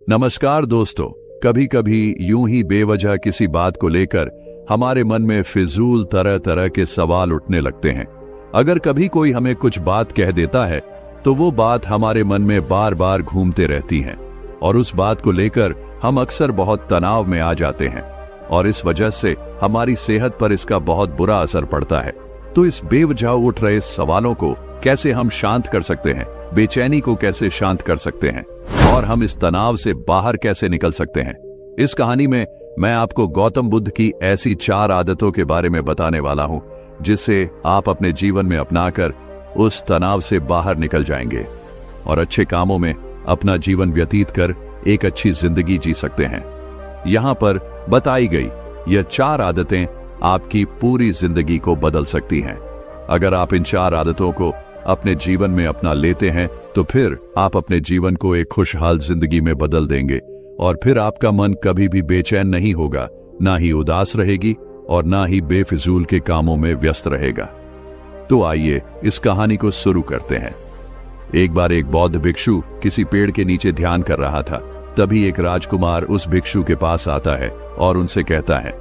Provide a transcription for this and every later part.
नमस्कार दोस्तों। कभी कभी यूं ही बेवजह किसी बात को लेकर हमारे मन में फिजूल तरह तरह के सवाल उठने लगते हैं। अगर कभी कोई हमें कुछ बात कह देता है तो वो बात हमारे मन में बार बार घूमते रहती है और उस बात को लेकर हम अक्सर बहुत तनाव में आ जाते हैं और इस वजह से हमारी सेहत पर इसका बहुत बुरा असर पड़ता है। तो इस बेवजह उठ रहे सवालों को कैसे हम शांत कर सकते हैं, बेचैनी को कैसे शांत कर सकते हैं और हम इस तनाव से बाहर कैसे निकल सकते हैं, इस कहानी में मैं आपको गौतम बुद्ध की ऐसी 4 आदतों के बारे में बताने वाला हूं जिससे आप अपने जीवन में अपनाकर उस तनाव से बाहर निकल जाएंगे और अच्छे कामों में अपना जीवन व्यतीत कर एक अच्छी जिंदगी जी सकते हैं। यहां पर बताई गई यह 4 आदतें आपकी पूरी जिंदगी को बदल सकती हैं। अगर आप इन 4 आदतों को अपने जीवन में अपना लेते हैं तो फिर आप अपने जीवन को एक खुशहाल जिंदगी में बदल देंगे और फिर आपका मन कभी भी बेचैन नहीं होगा, ना ही उदास रहेगी और ना ही बेफिजूल के कामों में व्यस्त रहेगा। तो आइए इस कहानी को शुरू करते हैं। एक बार एक बौद्ध भिक्षु किसी पेड़ के नीचे ध्यान कर रहा था। तभी एक राजकुमार उस भिक्षु के पास आता है और उनसे कहता है,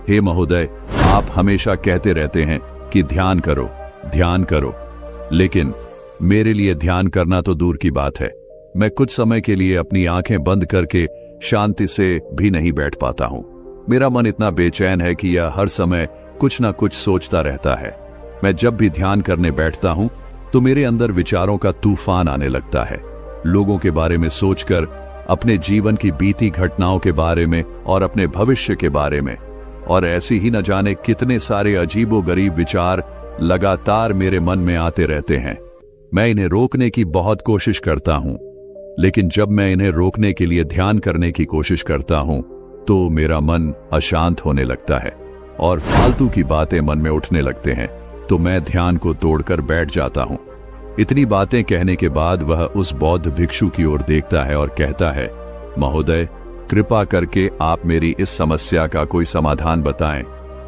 हे महोदय, आप हमेशा कहते रहते हैं कि ध्यान करो, लेकिन मेरे लिए ध्यान करना तो दूर की बात है। मैं कुछ समय के लिए अपनी आंखें बंद करके शांति से भी नहीं बैठ पाता हूं। मेरा मन इतना बेचैन है कि यह हर समय कुछ ना कुछ सोचता रहता है। मैं जब भी ध्यान करने बैठता हूं तो मेरे अंदर विचारों का तूफान आने लगता है, लोगों के बारे में सोचकर, अपने जीवन की बीती घटनाओं के बारे में और अपने भविष्य के बारे में, और ऐसी ही न जाने कितने सारे अजीबोगरीब विचार लगातार मेरे मन में आते रहते हैं। मैं इन्हें रोकने की बहुत कोशिश करता हूं, लेकिन जब मैं इन्हें रोकने के लिए ध्यान करने की कोशिश करता हूं तो मेरा मन अशांत होने लगता है और फालतू की बातें मन में उठने लगते हैं, तो मैं ध्यान को तोड़कर बैठ जाता हूं। इतनी बातें कहने के बाद वह उस बौद्ध भिक्षु की ओर देखता है और कहता है, महोदय, कृपा करके आप मेरी इस समस्या का कोई समाधान बताएं।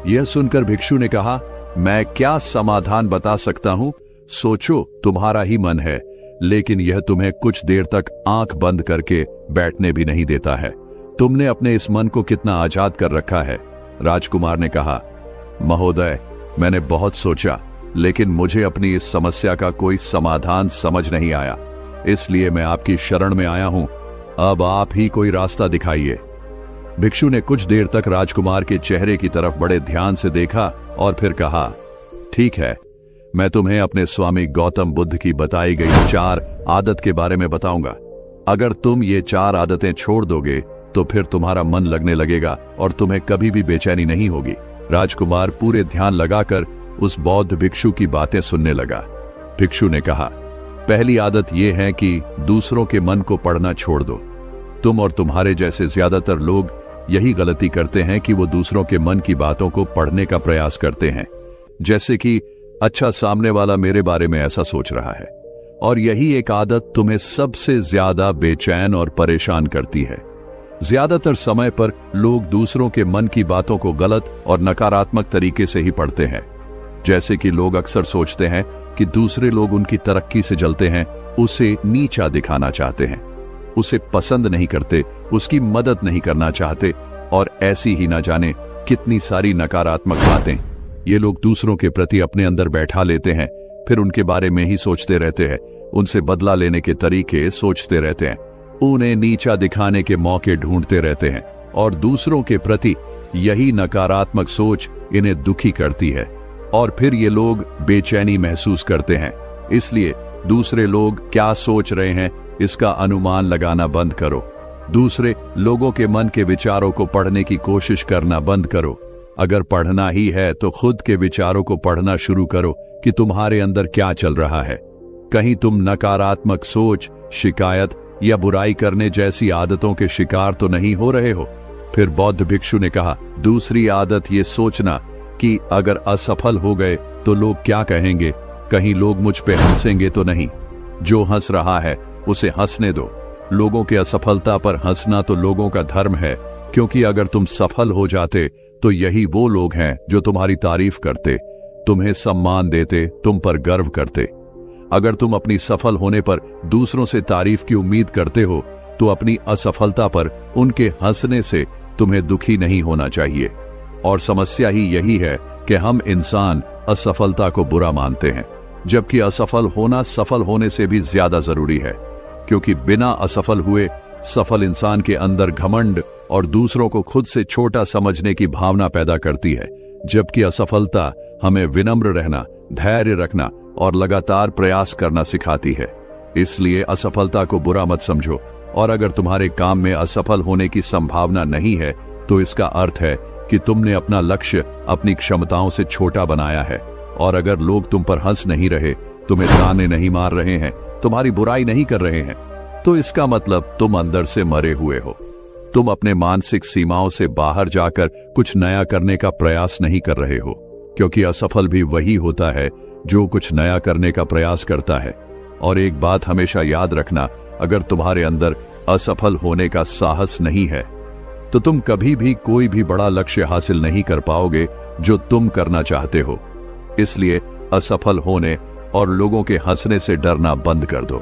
यह सुनकर भिक्षु ने कहा, मैं क्या समाधान बता सकता हूं? सोचो, तुम्हारा ही मन है, लेकिन यह तुम्हें कुछ देर तक आंख बंद करके बैठने भी नहीं देता है। तुमने अपने इस मन को कितना आजाद कर रखा है। राजकुमार ने कहा, महोदय, मैंने बहुत सोचा, लेकिन मुझे अपनी इस समस्या का कोई समाधान समझ नहीं आया, इसलिए मैं आपकी शरण में आया हूं। अब आप ही कोई रास्ता दिखाइए। भिक्षु ने कुछ देर तक राजकुमार के चेहरे की तरफ बड़े ध्यान से देखा और फिर कहा, ठीक है, मैं तुम्हें अपने स्वामी गौतम बुद्ध की बताई गई 4 आदत के बारे में बताऊंगा। अगर तुम ये 4 आदतें छोड़ दोगे तो फिर तुम्हारा मन लगने लगेगा और तुम्हें कभी भी बेचैनी नहीं होगी। राजकुमार पूरे ध्यान लगाकर उस बौद्ध भिक्षु की बातें सुनने लगा। भिक्षु ने कहा, पहली आदत यह है कि दूसरों के मन को पढ़ना छोड़ दो। तुम और तुम्हारे जैसे ज्यादातर लोग यही गलती करते हैं कि वो दूसरों के मन की बातों को पढ़ने का प्रयास करते हैं, जैसे कि अच्छा, सामने वाला मेरे बारे में ऐसा सोच रहा है। और यही एक आदत तुम्हें सबसे ज्यादा बेचैन और परेशान करती है। ज्यादातर समय पर लोग दूसरों के मन की बातों को गलत और नकारात्मक तरीके से ही पढ़ते हैं। जैसे कि लोग अक्सर सोचते हैं कि दूसरे लोग उनकी तरक्की से जलते हैं, उसे नीचा दिखाना चाहते हैं, उसे पसंद नहीं करते, उसकी मदद नहीं करना चाहते, और ऐसी ही ना जाने कितनी सारी नकारात्मक बातें ये लोग दूसरों के प्रति अपने अंदर बैठा लेते हैं। फिर उनके बारे में ही सोचते रहते हैं, उनसे बदला लेने के तरीके सोचते रहते हैं, उन्हें नीचा दिखाने के मौके ढूंढते रहते हैं और दूसरों के प्रति यही नकारात्मक सोच इन्हें दुखी करती है और फिर ये लोग बेचैनी महसूस करते हैं। इसलिए दूसरे लोग क्या सोच रहे हैं इसका अनुमान लगाना बंद करो। दूसरे लोगों के मन के विचारों को पढ़ने की कोशिश करना बंद करो। अगर पढ़ना ही है तो खुद के विचारों को पढ़ना शुरू करो कि तुम्हारे अंदर क्या चल रहा है। कहीं तुम नकारात्मक सोच, शिकायत या बुराई करने जैसी आदतों के शिकार तो नहीं हो रहे हो। फिर बौद्ध भिक्षु ने कहा, दूसरी आदत ये सोचना कि अगर असफल हो गए तो लोग क्या कहेंगे, कहीं लोग मुझ पे हंसेंगे तो नहीं। जो हंस रहा है उसे हंसने दो। लोगों के असफलता पर हंसना तो लोगों का धर्म है, क्योंकि अगर तुम सफल हो जाते तो यही वो लोग हैं जो तुम्हारी तारीफ करते, तुम्हें सम्मान देते, तुम पर गर्व करते। अगर तुम अपनी सफल होने पर दूसरों से तारीफ की उम्मीद करते हो तो अपनी असफलता पर उनके हंसने से तुम्हें दुखी नहीं होना चाहिए। और समस्या ही यही है कि हम इंसान असफलता को बुरा मानते हैं, जबकि असफल होना सफल होने से भी ज्यादा जरूरी है। क्योंकि बिना असफल हुए सफल इंसान के अंदर घमंड और दूसरों को खुद से छोटा समझने की भावना पैदा करती है, जबकि असफलता हमें विनम्र रहना, धैर्य रखना और लगातार प्रयास करना सिखाती है। इसलिए असफलता को बुरा मत समझो, और अगर तुम्हारे काम में असफल होने की संभावना नहीं है तो इसका अर्थ है कि तुमने अपना लक्ष्य अपनी क्षमताओं से छोटा बनाया है। और अगर लोग तुम पर हंस नहीं रहे, तुम्हें ताने नहीं मार रहे हैं, तुम्हारी बुराई नहीं कर रहे हैं, तो इसका मतलब तुम अंदर से मरे हुए हो। तुम अपने मानसिक सीमाओं से बाहर जाकर कुछ नया करने का प्रयास नहीं कर रहे हो, क्योंकि असफल भी वही होता है जो कुछ नया करने का प्रयास करता है। और एक बात हमेशा याद रखना, अगर तुम्हारे अंदर असफल होने का साहस नहीं है तो तुम कभी भी कोई भी बड़ा लक्ष्य हासिल नहीं कर पाओगे जो तुम करना चाहते हो। इसलिए असफल होने और लोगों के हंसने से डरना बंद कर दो।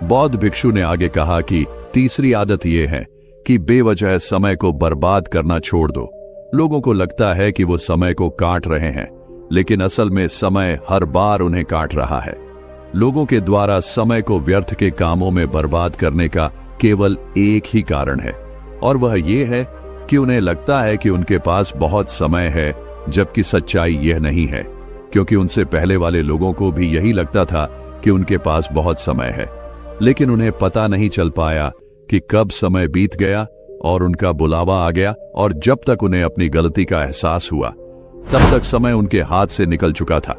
बौद्ध भिक्षु ने आगे कहा कि तीसरी आदत यह है कि बेवजह समय को बर्बाद करना छोड़ दो। लोगों को लगता है कि वो समय को काट रहे हैं, लेकिन असल में समय हर बार उन्हें काट रहा है। लोगों के द्वारा समय को व्यर्थ के कामों में बर्बाद करने का केवल एक ही कारण है, और वह यह है कि उन्हें लगता है कि उनके पास बहुत समय है, जबकि सच्चाई यह नहीं है। क्योंकि उनसे पहले वाले लोगों को भी यही लगता था कि उनके पास बहुत समय है, लेकिन उन्हें पता नहीं चल पाया कि कब समय बीत गया और उनका बुलावा आ गया, और जब तक उन्हें अपनी गलती का एहसास हुआ तब तक समय उनके हाथ से निकल चुका था।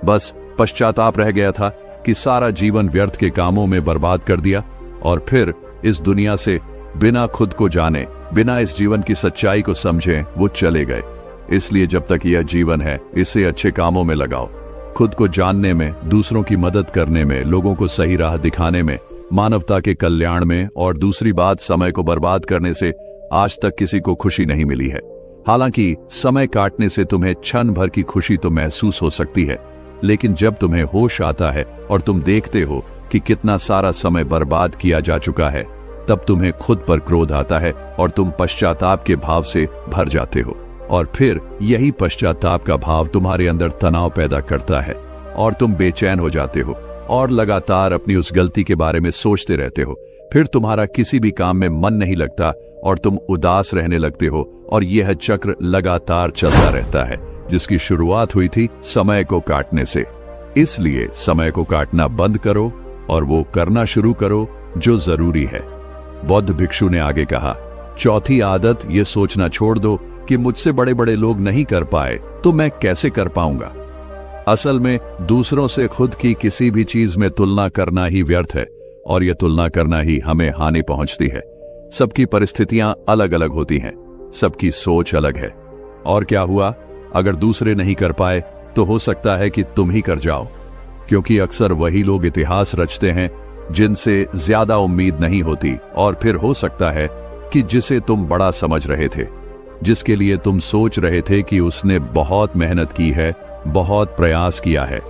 बस पश्चाताप रह गया था कि सारा जीवन व्यर्थ के कामों में बर्बाद कर दिया, और फिर इस दुनिया से बिना खुद को जाने, बिना इस जीवन की सच्चाई को समझे वो चले गए। इसलिए जब तक यह जीवन है, इसे अच्छे कामों में लगाओ, खुद को जानने में, दूसरों की मदद करने में, लोगों को सही राह दिखाने में, मानवता के कल्याण में। और दूसरी बात, समय को बर्बाद करने से आज तक किसी को खुशी नहीं मिली है। हालांकि समय काटने से तुम्हें क्षण भर की खुशी तो महसूस हो सकती है, लेकिन जब तुम्हें होश आता है और तुम देखते हो कि कितना सारा समय बर्बाद किया जा चुका है, तब तुम्हें खुद पर क्रोध आता है और तुम पश्चाताप के भाव से भर जाते हो। और फिर यही पश्चाताप का भाव तुम्हारे अंदर तनाव पैदा करता है और तुम बेचैन हो जाते हो और लगातार अपनी उस गलती के बारे में सोचते रहते हो। फिर तुम्हारा किसी भी काम में मन नहीं लगता और तुम उदास रहने लगते हो, और यह चक्र लगातार चलता रहता है, जिसकी शुरुआत हुई थी समय को काटने से। इसलिए समय को काटना बंद करो और वो करना शुरू करो जो जरूरी है। बौद्ध भिक्षु ने आगे कहा, चौथी आदत, ये सोचना छोड़ दो कि मुझसे बड़े बड़े लोग नहीं कर पाए तो मैं कैसे कर पाऊंगा। असल में दूसरों से खुद की किसी भी चीज में तुलना करना ही व्यर्थ है, और यह तुलना करना ही हमें हानि पहुंचती है। सबकी परिस्थितियां अलग अलग होती हैं, सबकी सोच अलग है। और क्या हुआ, अगर दूसरे नहीं कर पाए तो हो सकता है कि तुम ही कर जाओ, क्योंकि अक्सर वही लोग इतिहास रचते हैं जिनसे ज्यादा उम्मीद नहीं होती। और फिर हो सकता है कि जिसे तुम बड़ा समझ रहे थे, जिसके लिए तुम सोच रहे थे कि उसने बहुत मेहनत की है, बहुत प्रयास किया है,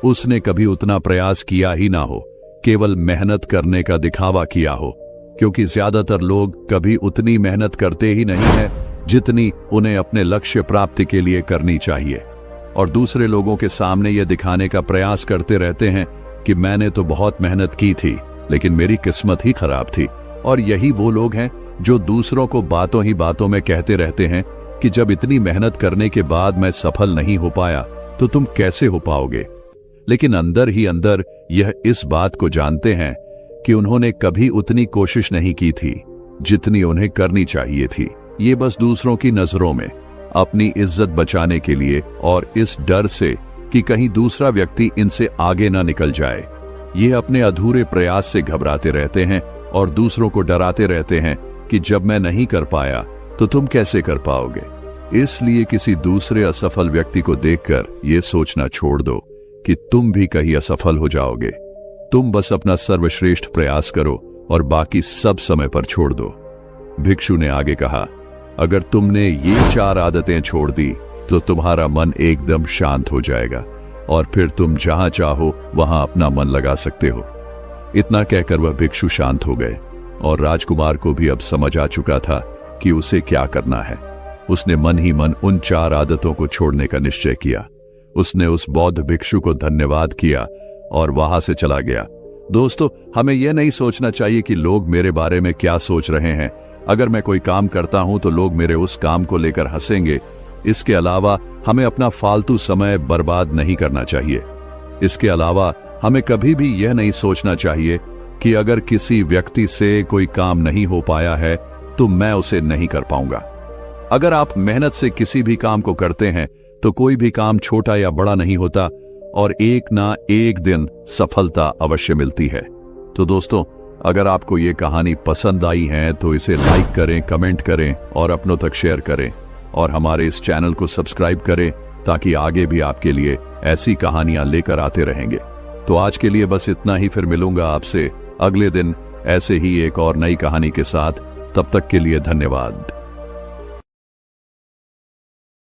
उसने कभी उतना प्रयास किया ही ना हो, केवल मेहनत करने का दिखावा किया हो। क्योंकि ज्यादातर लोग कभी उतनी मेहनत करते ही नहीं है जितनी उन्हें अपने लक्ष्य प्राप्ति के लिए करनी चाहिए, और दूसरे लोगों के सामने यह दिखाने का प्रयास करते रहते हैं कि मैंने तो बहुत मेहनत की थी, लेकिन मेरी किस्मत ही खराब थी। और यही वो लोग हैं जो दूसरों को बातों ही बातों में कहते रहते हैं कि जब इतनी मेहनत करने के बाद मैं सफल नहीं हो पाया तो तुम कैसे हो पाओगे। लेकिन अंदर ही अंदर यह इस बात को जानते हैं कि उन्होंने कभी उतनी कोशिश नहीं की थी जितनी उन्हें करनी चाहिए थी। ये बस दूसरों की नजरों में अपनी इज्जत बचाने के लिए और इस डर से कि कहीं दूसरा व्यक्ति इनसे आगे ना निकल जाए, ये अपने अधूरे प्रयास से घबराते रहते हैं और दूसरों को डराते रहते हैं कि जब मैं नहीं कर पाया तो तुम कैसे कर पाओगे। इसलिए किसी दूसरे असफल व्यक्ति को देखकर यह सोचना छोड़ दो कि तुम भी कहीं असफल हो जाओगे। तुम बस अपना सर्वश्रेष्ठ प्रयास करो और बाकी सब समय पर छोड़ दो। भिक्षु ने आगे कहा, अगर तुमने ये 4 आदतें छोड़ दी तो तुम्हारा मन एकदम शांत हो जाएगा और फिर तुम जहां चाहो वहां अपना मन लगा सकते हो। इतना कहकर वह भिक्षु शांत हो गए और राजकुमार को भी अब समझ आ चुका था कि उसे क्या करना है। उसने मन ही मन उन 4 आदतों को छोड़ने का निश्चय किया। उसने उस बौद्ध भिक्षु को धन्यवाद किया और वहां से चला गया। दोस्तों, हमें यह नहीं सोचना चाहिए कि लोग मेरे बारे में क्या सोच रहे हैं। अगर मैं कोई काम करता हूं तो लोग मेरे उस काम को लेकर हंसेंगे। इसके अलावा हमें अपना फालतू समय बर्बाद नहीं करना चाहिए। इसके अलावा हमें कभी भी यह नहीं सोचना चाहिए कि अगर किसी व्यक्ति से कोई काम नहीं हो पाया है तो मैं उसे नहीं कर पाऊंगा। अगर आप मेहनत से किसी भी काम को करते हैं तो कोई भी काम छोटा या बड़ा नहीं होता और एक ना एक दिन सफलता अवश्य मिलती है। तो दोस्तों, अगर आपको ये कहानी पसंद आई है तो इसे लाइक करें, कमेंट करें और अपनों तक शेयर करें और हमारे इस चैनल को सब्सक्राइब करें ताकि आगे भी आपके लिए ऐसी कहानियां लेकर आते रहेंगे। तो आज के लिए बस इतना ही। फिर मिलूंगा आपसे अगले दिन ऐसे ही एक और नई कहानी के साथ। तब तक के लिए धन्यवाद।